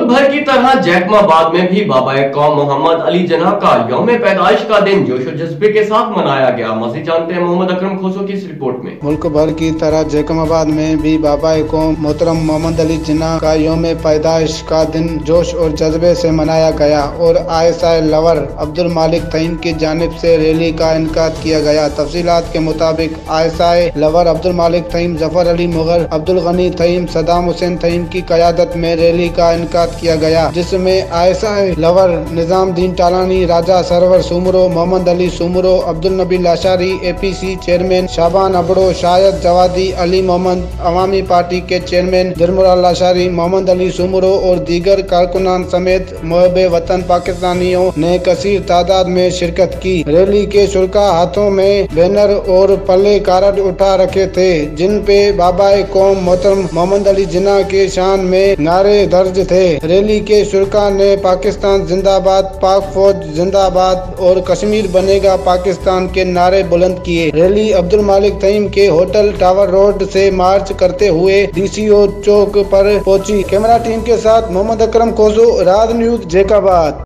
भर की तरह जैकमाबाद में भी बाबा कौम मोहम्मद अली जिन्ना का यौम पैदाइश का दिन जोश और जज्बे के साथ मनाया गया। मज़ीद जानते हैं मोहम्मद अकरम खोसो की इस रिपोर्ट में। मुल्क भर की तरह जैकमाबाद में भी बाबा कौम मोहतरम मोहम्मद अली जिन्ना का यौम पैदाइश का दिन जोश और जज्बे से मनाया गया और आयसाए लवर अब्दुल मालिक तहीम की जानिब से रैली का इनकाद किया गया। तफसीलात के मुताबिक आयसाए लवर अब्दुल मालिक तहीम, जफर अली मुगल, अब्दुल गनी तहीम, सदाम हुसैन तहीम की क़यादत में रैली का इनकाद किया गया, जिसमें आयसाए लवर निजाम दीन टालानी, राजा सरवर सुमरो, मोहम्मद अली सुमरो, अब्दुल नबी लाशारी, APC चेयरमैन शाबान अबड़ो, शायद जवादी, अली मोहम्मद, अवामी पार्टी के चेयरमैन दिरमुरा लाशारी, मोहम्मद अली सुमरो और दीगर कारकुनान समेत मुहब्बे वतन पाकिस्तानियों ने कसीर तादाद में शिरकत की। रैली के शुरका हाथों में बैनर और पल्ले कार्ड उठा रखे थे, जिन पे बाबा कौम मोहतरम मोहम्मद अली जिन्ना के शान में नारे दर्ज थे। रैली के शुरका ने पाकिस्तान जिंदाबाद, पाक फौज जिंदाबाद और कश्मीर बनेगा पाकिस्तान के नारे बुलंद किए। रैली अब्दुल मालिक तहीम के होटल टावर रोड से मार्च करते हुए DCO चौक पर पहुंची। कैमरा टीम के साथ मोहम्मद अकरम खोसो, राज न्यूज़ जैकमाबाद।